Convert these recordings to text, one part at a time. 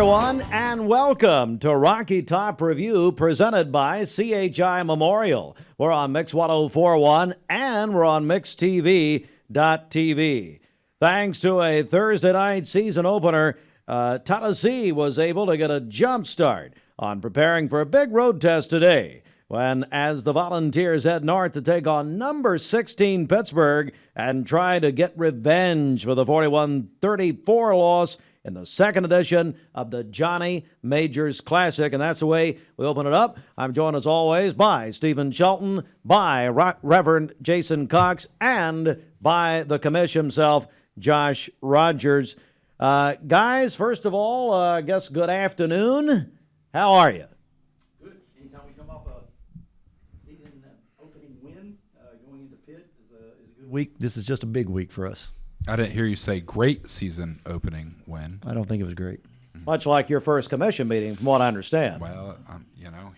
everyone, and welcome to Rocky Top Review presented by CHI Memorial. We're on Mix 104.1 and we're on MixTV.tv. Thanks to a Thursday night season opener, Tennessee was able to get a jump start on preparing for a big road test today when, as the Volunteers head north to take on number 16 Pittsburgh and try to get revenge for the 41-34 loss in the second edition of the Johnny Majors Classic. And that's the way we open it up. I'm joined as always by Steven Shelton, by Reverend Jason Cox, and by the commish himself, Josh Rogers. Guys, first of all, I guess good afternoon. How are you? Good. Anytime we come off a season opening win, going into Pitt is a good week. This is just a big week for us. I didn't hear you say great season opening win. I don't think it was great. Much like your first commission meeting, from what I understand. Well,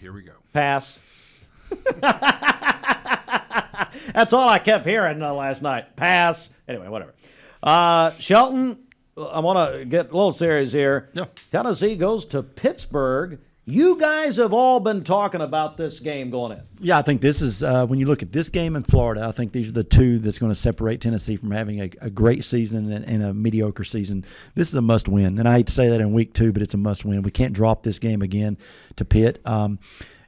here we go. Pass. That's all I kept hearing last night. Pass. Anyway, whatever. Shelton, I want to get a little serious here. Yeah. Tennessee goes to Pittsburgh. You guys have all been talking about this game going in. Yeah, I think this is, when you look at this game in Florida, I think these are the two that's going to separate Tennessee from having a great season and a mediocre season. This is a must-win, and I hate to say that in week 2, but it's a must-win. We can't drop this game again to Pitt.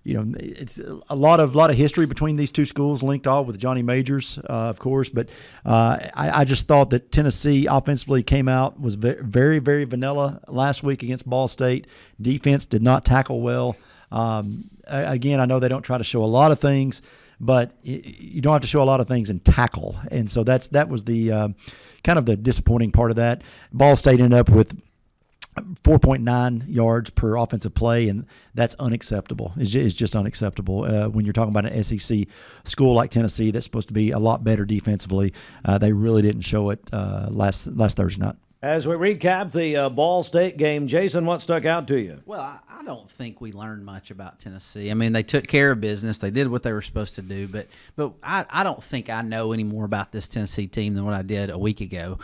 It's a lot of history between these two schools, linked all with Johnny Majors, of course. But I just thought that Tennessee offensively came out, was very, very vanilla last week against Ball State. Defense did not tackle well. Again, I know they don't try to show a lot of things, but you don't have to show a lot of things and tackle. And so that was the kind of the disappointing part of that. Ball State ended up with 4.9 yards per offensive play, and that's unacceptable. It's just unacceptable when you're talking about an SEC school like Tennessee that's supposed to be a lot better defensively. They really didn't show it last Thursday night. As we recap the Ball State game, Jason, what stuck out to you? Well, I don't think we learned much about Tennessee. I mean, they took care of business. They did what they were supposed to do. But I don't think I know any more about this Tennessee team than what I did a week ago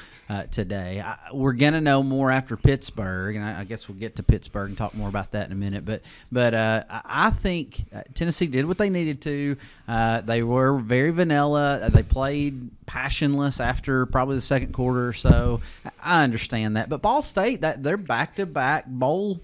today. We're going to know more after Pittsburgh, and I guess we'll get to Pittsburgh and talk more about that in a minute. But I think Tennessee did what they needed to. They were very vanilla. They played passionless after probably the second quarter or so. I understand that, but Ball State, that they're back-to-back bowl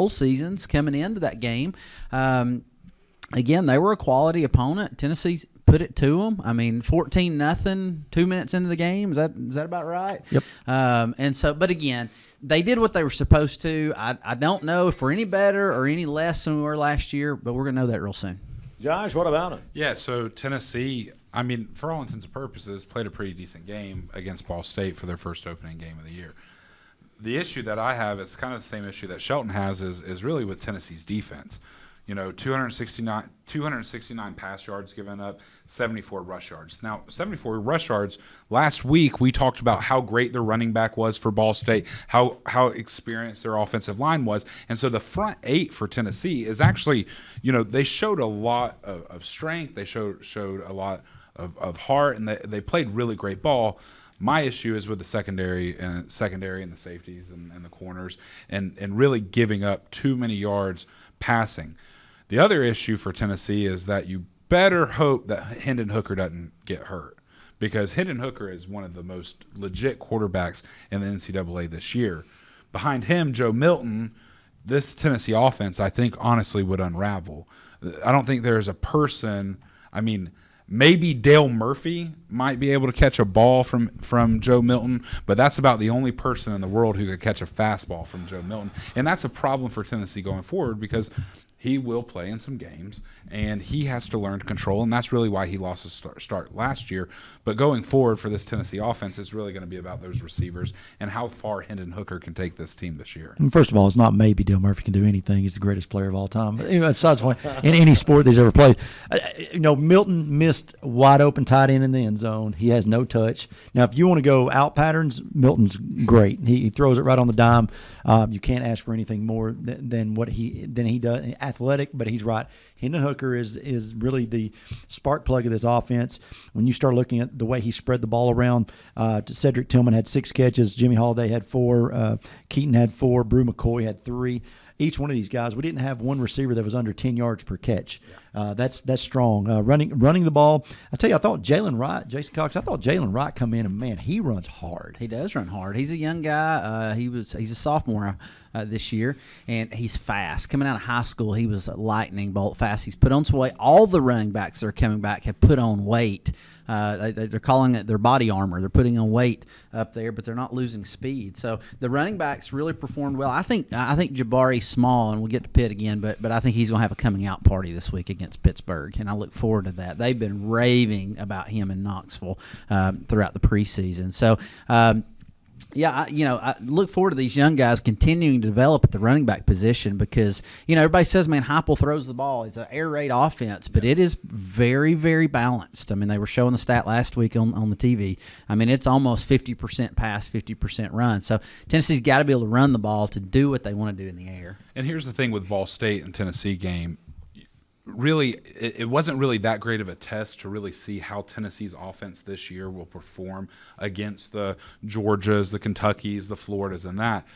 seasons coming into that game. Again, they were a quality opponent. Tennessee put it to them. I mean, 14-0, 2 minutes into the game. Is that about right? Yep. But again, they did what they were supposed to. I don't know if we're any better or any less than we were last year, but we're gonna know that real soon. Josh, what about it? Yeah, so Tennessee, I mean, for all intents and purposes, played a pretty decent game against Ball State for their first opening game of the year. The issue that I have is kind of the same issue that Shelton has is really with Tennessee's defense. 269 pass yards given up, 74 rush yards. Now, 74 rush yards, last week we talked about how great their running back was for Ball State, how experienced their offensive line was. And so the front 8 for Tennessee is actually, they showed a lot of strength. They showed a lot of heart, and they played really great ball. My issue is with the secondary and the safeties and the corners and really giving up too many yards passing. The other issue for Tennessee is that you better hope that Hendon Hooker doesn't get hurt, because Hendon Hooker is one of the most legit quarterbacks in the NCAA this year. Behind him, Joe Milton, this Tennessee offense, I think, honestly would unravel. I don't think there's a person – I mean – maybe Dale Murphy might be able to catch a ball from Joe Milton, but that's about the only person in the world who could catch a fastball from Joe Milton. And that's a problem for Tennessee going forward, because he will play in some games, and he has to learn to control, and that's really why he lost his start last year. But going forward for this Tennessee offense, it's really going to be about those receivers and how far Hendon Hooker can take this team this year. First of all, it's not maybe Dale Murphy can do anything. He's the greatest player of all time. But besides the point, in any sport that he's ever played, Milton missed wide open tight end in the end zone. He has no touch. Now, if you want to go out patterns, Milton's great. He throws it right on the dime. You can't ask for anything more than what he does. athletic, but he's right. Hendon Hooker is really the spark plug of this offense. When you start looking at the way he spread the ball around, Cedric Tillman had 6 catches, Jimmy Holiday had 4, Keaton had 4, Brew McCoy had 3. Each one of these guys, we didn't have one receiver that was under 10 yards per catch. That's strong. Running the ball. I tell you, I thought Jalen Wright, Jason Cox, come in and, man, he runs hard. He does run hard. He's a young guy. He's a sophomore this year, and he's fast. Coming out of high school, he was lightning bolt fast. He's put on some weight. All the running backs that are coming back have put on weight. They're calling it their body armor. They're putting on weight up there, but they're not losing speed. So the running backs really performed well. I think Jabari Small, and we'll get to Pitt again, but I think he's going to have a coming out party this week against Pittsburgh, and I look forward to that. They've been raving about him in Knoxville throughout the preseason. So. I look forward to these young guys continuing to develop at the running back position because, everybody says, man, Heupel throws the ball. It's an air raid offense, but it is very, very balanced. I mean, they were showing the stat last week on the TV. I mean, it's almost 50% pass, 50% run. So Tennessee's got to be able to run the ball to do what they want to do in the air. And here's the thing with Ball State and Tennessee game. Really, it wasn't really that great of a test to really see how Tennessee's offense this year will perform against the Georgias, the Kentuckys, the Floridas, and that.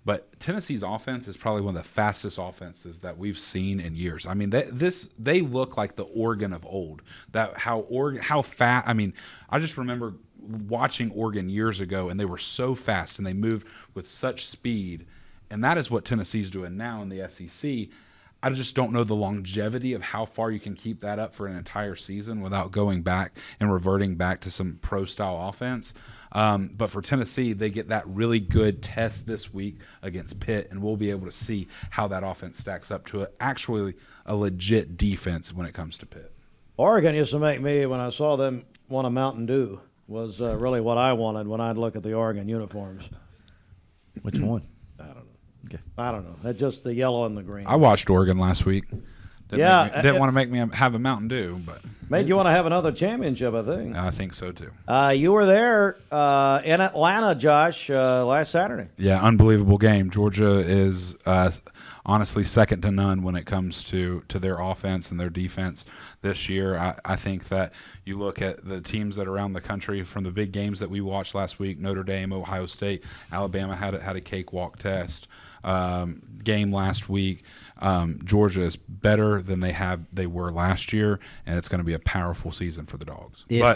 But Tennessee's offense is probably one of the fastest offenses that we've seen in years. I mean, they look like the Oregon of old. How fast. I mean, I just remember watching Oregon years ago, and they were so fast and they moved with such speed. And that is what Tennessee's doing now in the SEC. I just don't know the longevity of how far you can keep that up for an entire season without going back and reverting back to some pro-style offense. But for Tennessee, they get that really good test this week against Pitt, and we'll be able to see how that offense stacks up to actually a legit defense when it comes to Pitt. Oregon used to make me, when I saw them want a Mountain Dew, was really what I wanted when I'd look at the Oregon uniforms. Which one? I don't know. Okay. I don't know. It's just the yellow and the green. I watched Oregon last week. Didn't want to make me have a Mountain Dew, but made you want to have another championship, I think. I think so too. You were there in Atlanta, Josh, last Saturday. Yeah, unbelievable game. Georgia is honestly second to none when it comes to their offense and their defense this year. I think that you look at the teams that are around the country from the big games that we watched last week, Notre Dame, Ohio State, Alabama had a cakewalk test game last week. Georgia is better than they were last year, and it's going to be a powerful season for the Dogs. Yeah,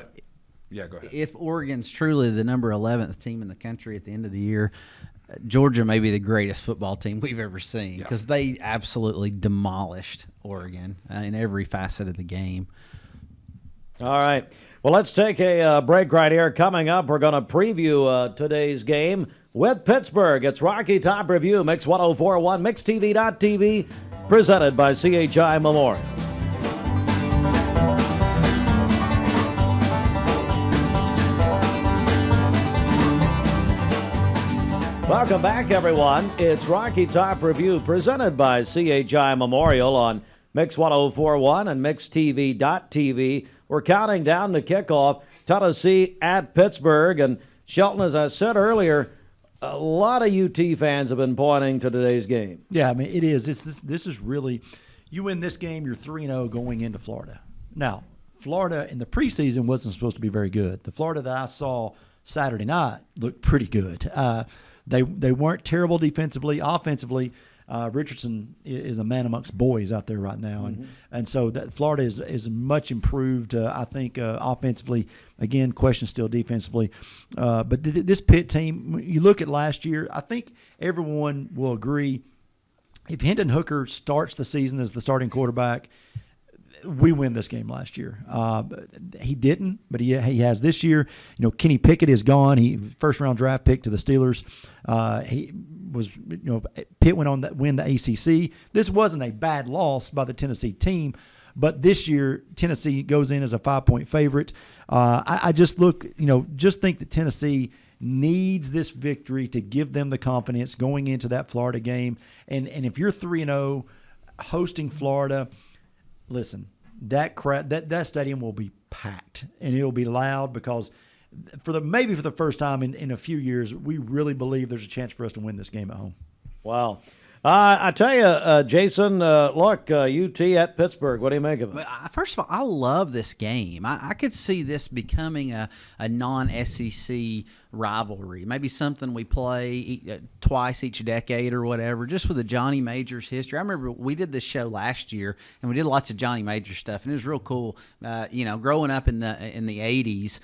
go ahead. If Oregon's truly the number 11th team in the country at the end of the year, Georgia may be the greatest football team we've ever seen because they absolutely demolished Oregon in every facet of the game. All right. Well, let's take a break right here. Coming up, we're going to preview today's game with Pittsburgh. It's Rocky Top Review, Mix 104.1, MixTV.tv, presented by CHI Memorial. Welcome back, everyone. It's Rocky Top Review, presented by CHI Memorial on Mix 104.1 and MixTV.tv. We're counting down to kickoff, Tennessee at Pittsburgh. And Shelton, as I said earlier, a lot of UT fans have been pointing to today's game. Yeah, I mean, it is. This is really, you win this game, you're 3-0 going into Florida. Now, Florida in the preseason wasn't supposed to be very good. The Florida that I saw Saturday night looked pretty good. They weren't terrible defensively. Offensively, Richardson is a man amongst boys out there right now, and so that Florida is much improved. I think offensively, again, question still defensively, but this Pitt team, you look at last year, I think everyone will agree. If Hendon Hooker starts the season as the starting quarterback, we win this game last year. He didn't, but he has this year. You know, Kenny Pickett is gone. He first-round draft pick to the Steelers. He was, Pitt went on to win the ACC. This wasn't a bad loss by the Tennessee team, but this year Tennessee goes in as a 5-point favorite. I just think that Tennessee needs this victory to give them the confidence going into that Florida game. And if you're 3-0 hosting Florida, listen, that stadium will be packed and it'll be loud because maybe for the first time in a few years, we really believe there's a chance for us to win this game at home. Wow. I tell you, Jason, look, UT at Pittsburgh. What do you make of it? First of all, I love this game. I could see this becoming a non-SEC rivalry, maybe something we play twice each decade or whatever, just with the Johnny Majors history. I remember we did this show last year, and we did lots of Johnny Majors stuff, and it was real cool, growing up in the 80s.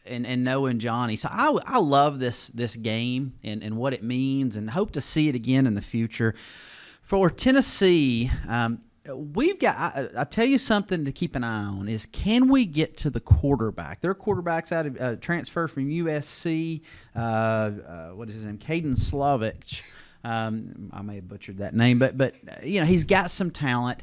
And knowing Johnny. So I love this game and what it means, and hope to see it again in the future. For Tennessee, we've got, I'll tell you something to keep an eye on is, can we get to the quarterback? Their quarterback's out of transfer from USC. What is his name? Caden Slavich. I may have butchered that name, but he's got some talent.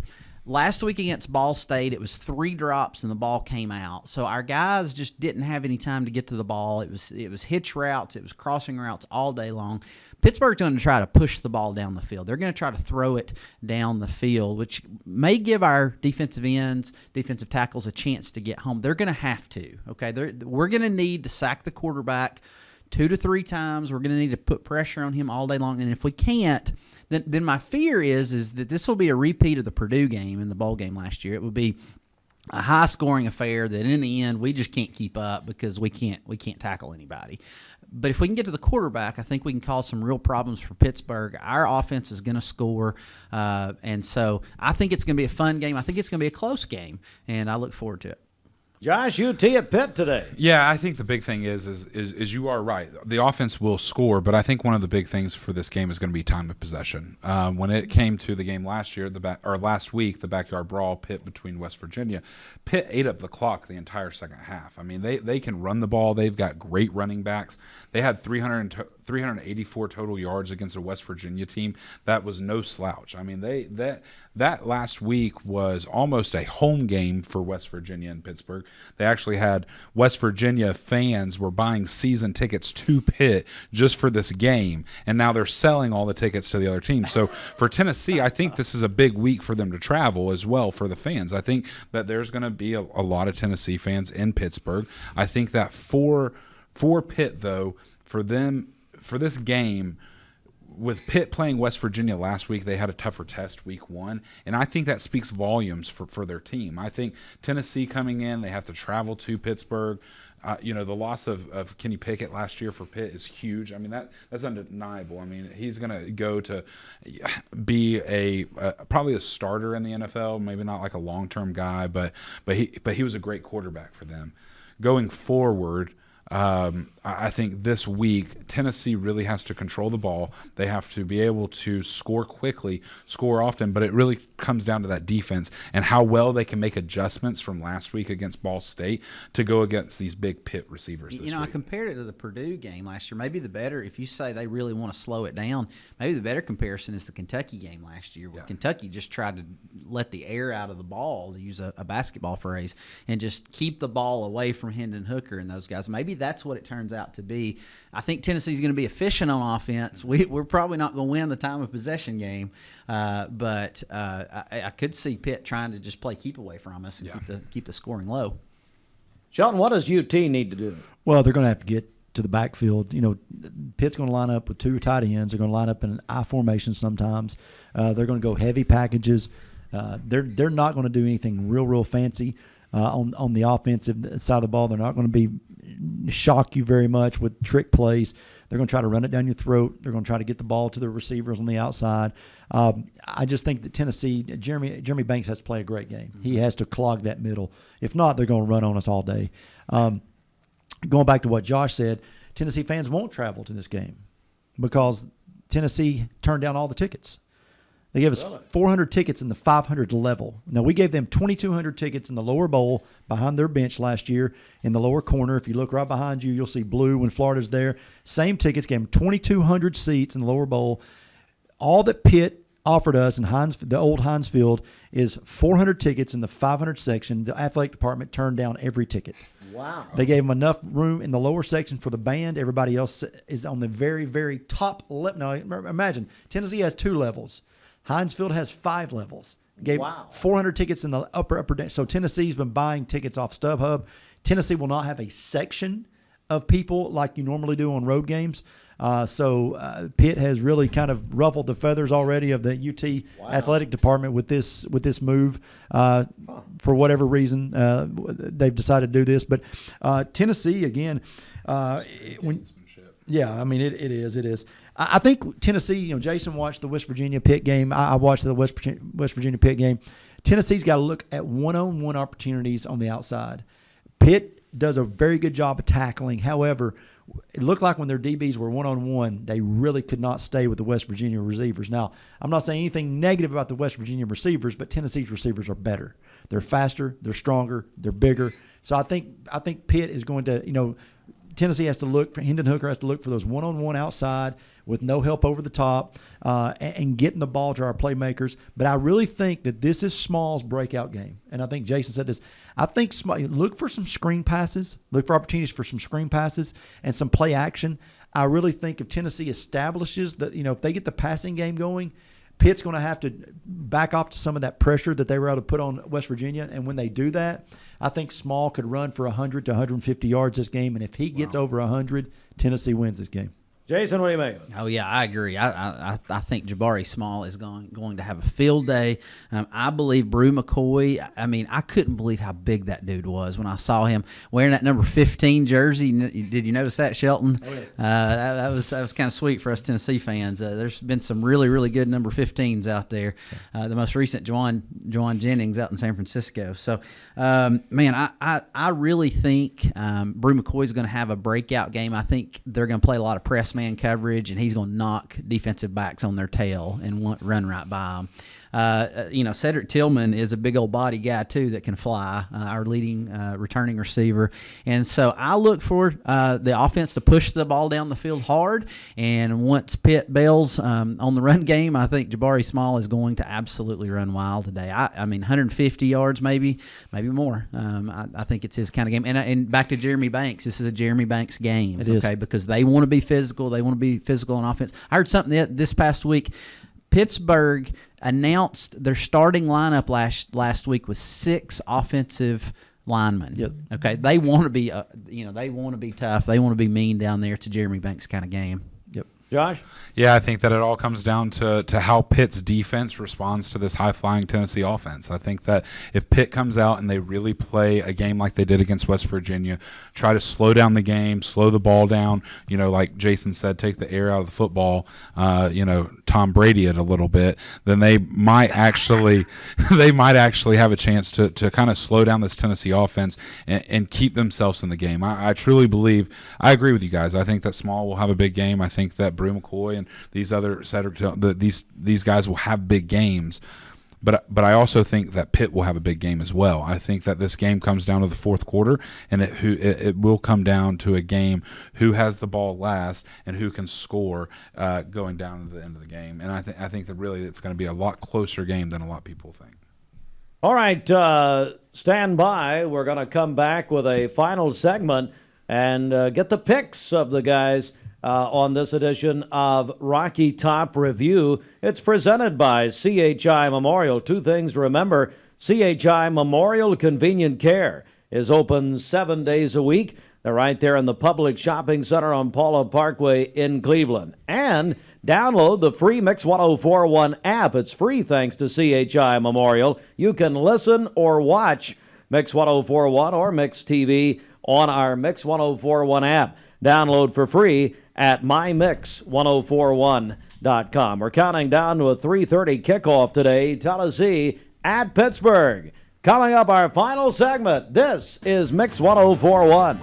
Last week against Ball State, it was 3 drops and the ball came out. So our guys just didn't have any time to get to the ball. It was hitch routes, it was crossing routes all day long. Pittsburgh's going to try to push the ball down the field. They're going to try to throw it down the field, which may give our defensive ends, defensive tackles a chance to get home. They're going to have to. Okay, we're going to need to sack the quarterback 2 to 3 times. We're going to need to put pressure on him all day long. And if we can't, then my fear is that this will be a repeat of the Purdue game in the bowl game last year. It would be a high-scoring affair that in the end we just can't keep up because we can't tackle anybody. But if we can get to the quarterback, I think we can cause some real problems for Pittsburgh. Our offense is going to score, and so I think it's going to be a fun game. I think it's going to be a close game, and I look forward to it. Josh, UT at Pitt today. Yeah, I think the big thing is you are right. The offense will score, but I think one of the big things for this game is going to be time of possession. When it came to the game last week, the backyard brawl, Pitt between West Virginia, Pitt ate up the clock the entire second half. I mean, they can run the ball. They've got great running backs. They had 384 total yards against a West Virginia team. That was no slouch. I mean, that last week was almost a home game for West Virginia and Pittsburgh. They actually had West Virginia fans were buying season tickets to Pitt just for this game, and now they're selling all the tickets to the other team. So for Tennessee, I think this is a big week for them to travel as well for the fans. I think that there's going to be a lot of Tennessee fans in Pittsburgh. I think that for Pitt, though, for this game, with Pitt playing West Virginia last week, they had a tougher test week 1, and I think that speaks volumes for their team. I think Tennessee coming in, they have to travel to Pittsburgh. The loss of Kenny Pickett last year for Pitt is huge. I mean, that's undeniable. I mean, he's going to go to be probably a starter in the NFL, maybe not like a long-term guy, but he was a great quarterback for them. Going forward, I think this week Tennessee really has to control the ball. They have to be able to score quickly, score often, but it really comes down to that defense and how well they can make adjustments from last week against Ball State to go against these big Pitt receivers this week. I compared it to the Purdue game last year. Maybe the better, if you say they really want to slow it down, maybe the better comparison is the Kentucky game last year, where Kentucky just tried to let the air out of the ball, to use a basketball phrase, and just keep the ball away from Hendon Hooker and those guys. Maybe that's what it turns out to be. I think Tennessee's going to be efficient on offense. We're probably not going to win the time of possession game, but I could see Pitt trying to just play keep away from us and keep the scoring low. Shelton, what does UT need to do? Well, they're going to have to get to the backfield. Pitt's going to line up with 2 tight ends. They're going to line up in an I formation sometimes. They're going to go heavy packages. They're not going to do anything real fancy on the offensive side of the ball. They're not going to be shock you very much with trick plays. They're going to try to run it down your throat. They're going to try to get the ball to the receivers on the outside. I just think that Tennessee, Jeremy Banks has to play a great game. Mm-hmm. He has to clog that middle. If not, they're going to run on us all day. Going back to what Josh said, Tennessee fans won't travel to this game because Tennessee turned down all the tickets. They gave us 400 tickets in the 500 level. Now, we gave them 2,200 tickets in the lower bowl behind their bench last year in the lower corner. If you look right behind you, you'll see blue when Florida's there. Same tickets, gave them 2,200 seats in the lower bowl. All that Pitt offered us in the old Heinz Field is 400 tickets in the 500 section. The athletic department turned down every ticket. Wow. They gave them enough room in the lower section for the band. Everybody else is on the very, very top level. Now, imagine, Tennessee has 2 levels. Heinz Field has 5 levels. Gave 400 tickets in the upper deck. So Tennessee's been buying tickets off StubHub. Tennessee will not have a section of people like you normally do on road games. So Pitt has really kind of ruffled the feathers already of the UT athletic department with this move. For whatever reason, they've decided to do this. But Tennessee, again, yeah, I mean, it is. I think Tennessee, Jason watched the West Virginia Pitt game. I watched the West Virginia Pitt game. Tennessee's got to look at one-on-one opportunities on the outside. Pitt does a very good job of tackling. However, it looked like when their DBs were one-on-one, they really could not stay with the West Virginia receivers. Now, I'm not saying anything negative about the West Virginia receivers, but Tennessee's receivers are better. They're faster, they're stronger, they're bigger. So I think Pitt is going to, Tennessee has to look, Hendon Hooker has to look for those one-on-one outside with no help over the top and getting the ball to our playmakers. But I really think that this is Small's breakout game. And I think Jason said this. I think look for some screen passes, look for opportunities for some screen passes and some play action. I really think if Tennessee establishes that, if they get the passing game going, Pitt's going to have to back off to some of that pressure that they were able to put on West Virginia. And when they do that, I think Small could run for 100 to 150 yards this game. And if he gets over 100, Tennessee wins this game. Jason, what do you make? Oh yeah, I agree. I think Jabari Small is going to have a field day. I believe Brew McCoy. I mean, I couldn't believe how big that dude was when I saw him wearing that number 15 jersey. Did you notice that, Shelton? Oh, yeah. That was kind of sweet for us Tennessee fans. There's been some really really good number 15s out there. The most recent, Juwan Jennings out in San Francisco. So, man, I really think Brew McCoy is going to have a breakout game. I think they're going to play a lot of press man coverage, and he's going to knock defensive backs on their tail and run right by them. Cedric Tillman is a big old body guy too that can fly, our leading returning receiver. And so I look for the offense to push the ball down the field hard. And once Pitt bails on the run game, I think Jabari Small is going to absolutely run wild today. I mean, 150 yards maybe more. I think it's his kind of game. And back to Jeremy Banks, this is a Jeremy Banks game. It is. Okay, because they want to be physical. They want to be physical on offense. I heard something this past week. Pittsburgh announced their starting lineup last week with 6 offensive linemen. Yep. Okay, they want to be, they want to be tough. They want to be mean down there. It's a Jeremy Banks kind of game. Yep. Josh? Yeah, I think that it all comes down to how Pitt's defense responds to this high-flying Tennessee offense. I think that if Pitt comes out and they really play a game like they did against West Virginia, try to slow down the game, slow the ball down, like Jason said, take the air out of the football, Tom Brady it a little bit, then they might actually have a chance to kind of slow down this Tennessee offense and keep themselves in the game. I truly believe, I agree with you guys. I think that Small will have a big game. I think that Brew McCoy and these other these guys will have big games, but I also think that Pitt will have a big game as well. I think that this game comes down to the fourth quarter, and it will come down to a game who has the ball last and who can score going down to the end of the game. And I think that really it's going to be a lot closer game than a lot of people think. All right, stand by. We're going to come back with a final segment and get the picks of the guys on this edition of Rocky Top Review. It's presented by CHI Memorial. 2 things to remember. CHI Memorial Convenient Care is open 7 days a week. They're right there in the public shopping center on Paula Parkway in Cleveland. And download the free Mix 1041 app. It's free thanks to CHI Memorial. You can listen or watch Mix 1041 or Mix TV on our Mix 1041 app. Download for free at mymix1041.com. We're counting down to a 3:30 kickoff today. Tennessee at Pittsburgh. Coming up, our final segment. This is Mix 1041.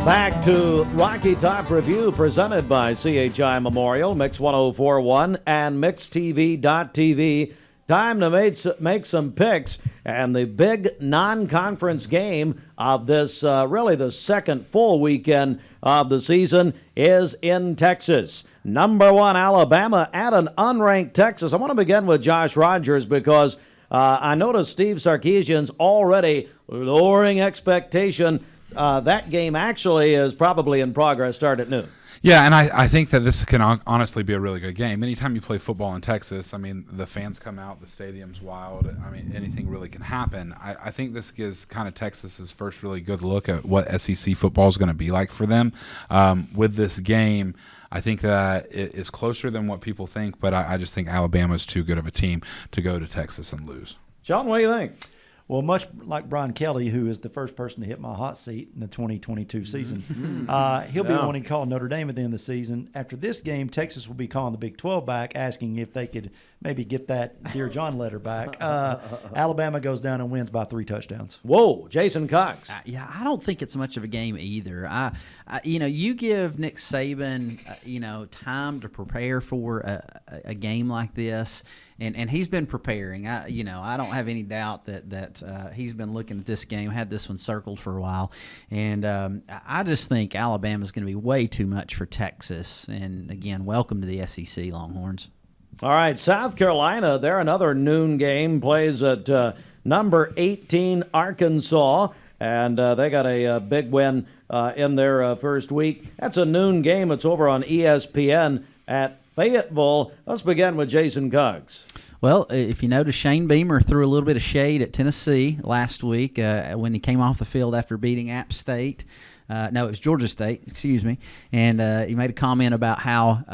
Back to Rocky Top Review presented by CHI Memorial, Mix 1041 and MixTV.tv. Time to make some picks, and the big non-conference game of this, really the second full weekend of the season, is in Texas. Number 1, Alabama at an unranked Texas. I want to begin with Josh Rogers because I noticed Steve Sarkisian's already lowering expectation. That game actually is probably in progress, start at noon. Yeah, and I think that this can honestly be a really good game. Anytime you play football in Texas, I mean, the fans come out, the stadium's wild. I mean, anything really can happen. I think this gives kind of Texas's first really good look at what SEC football is going to be like for them. With this game, I think that it is closer than what people think, but I just think Alabama's too good of a team to go to Texas and lose. John, what do you think? Well, much like Brian Kelly, who is the first person to hit my hot seat in the 2022 season, he'll be wanting to call Notre Dame at the end of the season. After this game, Texas will be calling the Big 12 back, asking if they could maybe get that Dear John letter back. Alabama goes down and wins by 3 touchdowns. Whoa, Jason Cox. Yeah, I don't think it's much of a game either. You give Nick Saban, time to prepare for a game like this, and he's been preparing. I don't have any doubt that he's been looking at this game, had this one circled for a while, and I just think Alabama's going to be way too much for Texas. And again, welcome to the SEC, Longhorns. All right, South Carolina, they're another noon game, plays at number 18 Arkansas, and they got a big win in their first week. That's a noon game. It's over on ESPN at Fayetteville. Let's begin with Jason Cox. Well, if you notice, Shane Beamer threw a little bit of shade at Tennessee last week when he came off the field after beating App State. No, it was Georgia State, excuse me. And he made a comment about how,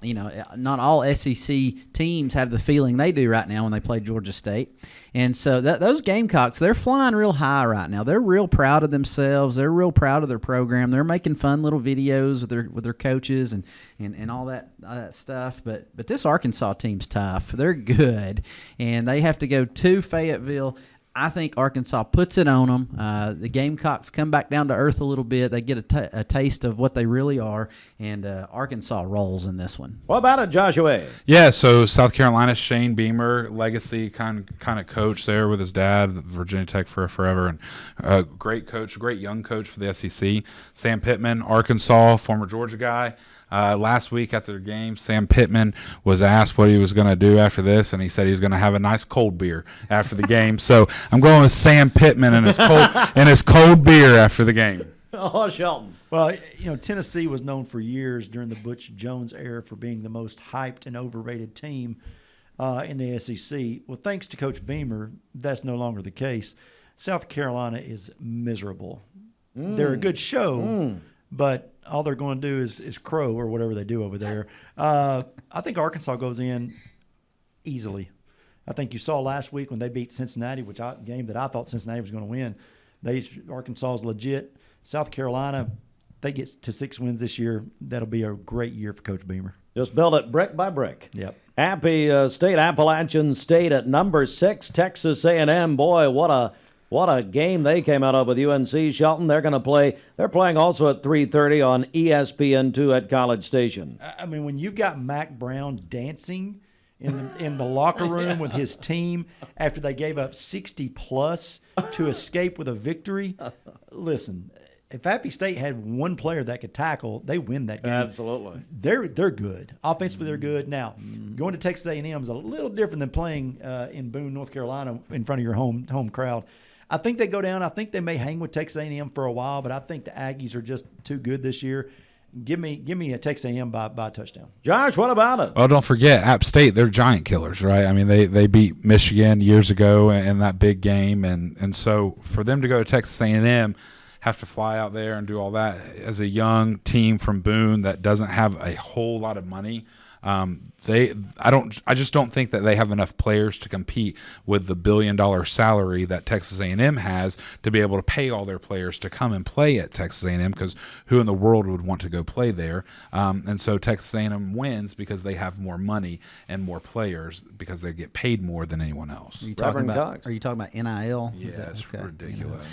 not all SEC teams have the feeling they do right now when they play Georgia State. And so those Gamecocks, they're flying real high right now. They're real proud of themselves. They're real proud of their program. They're making fun little videos with their coaches and all that stuff. But this Arkansas team's tough. They're good, and they have to go to Fayetteville. I think Arkansas puts it on them. The Gamecocks come back down to earth a little bit. They get a taste of what they really are, and Arkansas rolls in this one. What about it, Joshua? Yeah, so South Carolina, Shane Beamer, legacy kind of coach there with his dad, Virginia Tech for forever, and a great coach, great young coach for the SEC. Sam Pittman, Arkansas, former Georgia guy. Last week after the game, Sam Pittman was asked what he was going to do after this, and he said he was going to have a nice cold beer after the game. So I'm going with Sam Pittman and his cold beer after the game. Oh, Shelton. Well, Tennessee was known for years during the Butch Jones era for being the most hyped and overrated team in the SEC. Well, thanks to Coach Beamer, that's no longer the case. South Carolina is miserable. They're a good show, but all they're going to do is crow or whatever they do over there. I think Arkansas goes in easily. I think you saw last week when they beat Cincinnati, game that I thought Cincinnati was going to win. Arkansas is legit. South Carolina, they get to 6 wins this year. That'll be a great year for Coach Beamer. Just build it brick by brick. Yep. Appy State, Appalachian State at number 6, Texas A&M. Boy, what a game they came out of with UNC. Shelton, they're going to play. They're playing also at 3:30 on ESPN2 at College Station. I mean, when you've got Mac Brown dancing in the locker room with his team after they gave up 60+ to escape with a victory, listen, if Appy State had one player that could tackle, they win that game. Absolutely. They're good. Offensively, they're good. Now, going to Texas A&M is a little different than playing in Boone, North Carolina in front of your home crowd. I think they go down. I think they may hang with Texas A&M for a while, but I think the Aggies are just too good this year. Give me a Texas A&M by a touchdown. Josh, what about it? Oh, don't forget, App State, they're giant killers, right? I mean, they beat Michigan years ago in that big game, and so for them to go to Texas A&M, have to fly out there and do all that as a young team from Boone that doesn't have a whole lot of money. I just don't think that they have enough players to compete with the $1 billion salary that Texas A&M has to be able to pay all their players to come and play at Texas A&M, because who in the world would want to go play there? And so Texas A&M wins because they have more money and more players because they get paid more than anyone else. Are you talking about NIL? Yeah, it's okay? Ridiculous.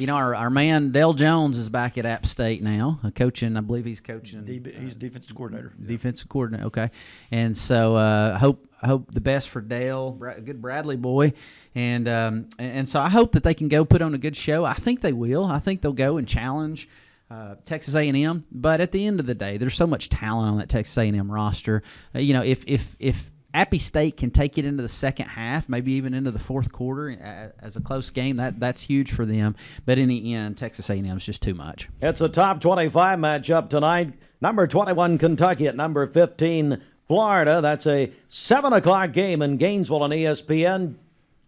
Our man Dale Jones is back at App State now, coaching. I believe he's coaching. He's defensive coordinator. Defensive coordinator. Okay, and so hope the best for Dale, good Bradley boy, and so I hope that they can go put on a good show. I think they will. I think they'll go and challenge Texas A&M. But at the end of the day, there's so much talent on that Texas A&M roster. If Appy State can take it into the second half, maybe even into the fourth quarter as a close game. That's huge for them. But in the end, Texas A&M is just too much. It's a top 25 matchup tonight. Number 21 Kentucky at number 15 Florida. That's a 7 o'clock game in Gainesville on ESPN.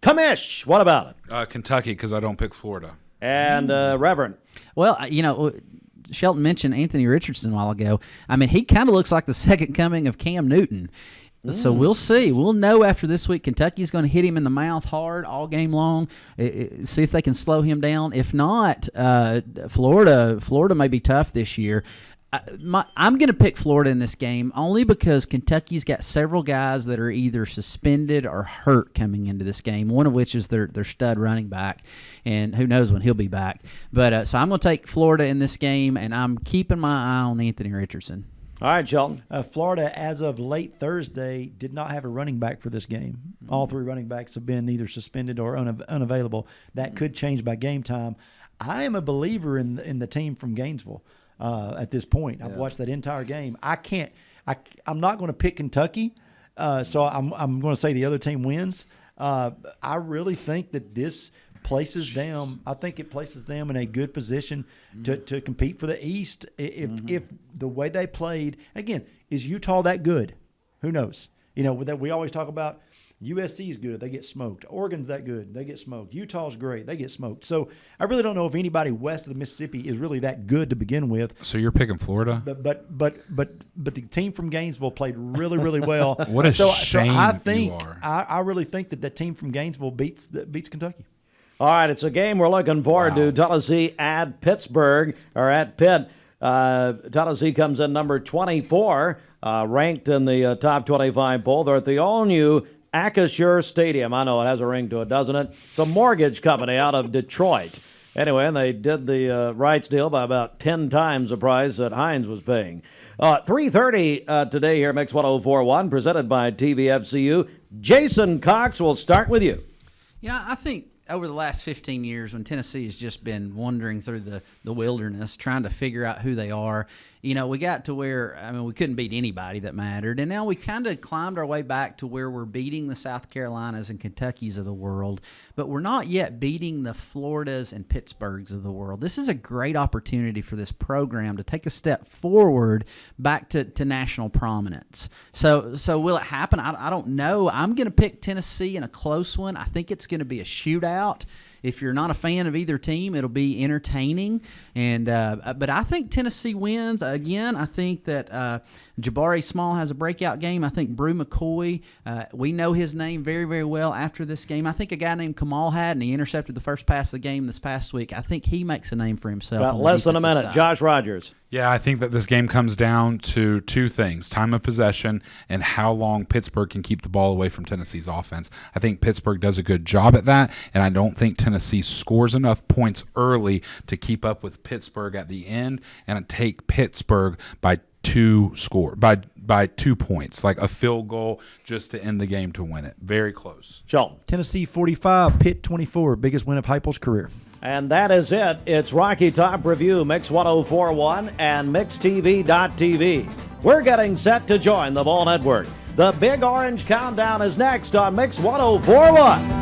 Commish, what about it? Kentucky, because I don't pick Florida. And Reverend. Well, Shelton mentioned Anthony Richardson a while ago. I mean, he kind of looks like the second coming of Cam Newton. So we'll see. We'll know after this week. Kentucky's going to hit him in the mouth hard all game long. See if they can slow him down. If not, Florida may be tough this year. I'm going to pick Florida in this game only because Kentucky's got several guys that are either suspended or hurt coming into this game, one of which is their stud running back, and who knows when he'll be back. But so I'm going to take Florida in this game, and I'm keeping my eye on Anthony Richardson. All right, Shelton. Florida, as of late Thursday, did not have a running back for this game. All three running backs have been either suspended or unavailable. That could change by game time. I am a believer in the team from Gainesville at this point. I've watched that entire game. I'm not going to pick Kentucky, so I'm going to say the other team wins. I really think that this places them. I think it places them in a good position to compete for the East. If the way they played, again, is Utah that good? Who knows? We always talk about USC is good, they get smoked. Oregon's that good, they get smoked. Utah's great, they get smoked. So I really don't know if anybody west of the Mississippi is really that good to begin with. So you're picking Florida? But the team from Gainesville played really, really well. What a shame I think you are. I really think that team from Gainesville beats Kentucky. All right, it's a game we're looking forward to. Tennessee at Pittsburgh, or at Pitt. Tennessee comes in number 24, ranked in the top 25 poll. They're at the all-new Acrisure Stadium. I know it has a ring to it, doesn't it? It's a mortgage company out of Detroit. Anyway, and they did the rights deal by about 10 times the price that Hines was paying. 3:30 today here, Mix 104.1, presented by TVFCU. Jason Cox, will start with you. I think over the last 15 years, when Tennessee has just been wandering through the wilderness, trying to figure out who they are, we got to where, we couldn't beat anybody that mattered. And now we kind of climbed our way back to where we're beating the South Carolinas and Kentuckys of the world, but we're not yet beating the Floridas and Pittsburghs of the world. This is a great opportunity for this program to take a step forward back to national prominence. So will it happen? I don't know. I'm going to pick Tennessee in a close one. I think it's going to be a shootout. If you're not a fan of either team, it'll be entertaining. And but I think Tennessee wins. Again, I think that Jabari Small has a breakout game. I think Brew McCoy, we know his name very, very well after this game. I think a guy named Kamal had, and he intercepted the first pass of the game this past week. I think he makes a name for himself. About less than a minute. Side. Josh Rogers. Yeah, I think that this game comes down to two things: time of possession and how long Pittsburgh can keep the ball away from Tennessee's offense. I think Pittsburgh does a good job at that, and I don't think Tennessee scores enough points early to keep up with Pittsburgh at the end, and I take Pittsburgh by 2 points, like a field goal just to end the game to win it. Very close. Shelton. Tennessee 45, Pitt 24, biggest win of Heupel's career. And that is it. It's Rocky Top Review, Mix 104.1 and MixTV.tv. We're getting set to join the Vol Network. The Big Orange Countdown is next on Mix 104.1.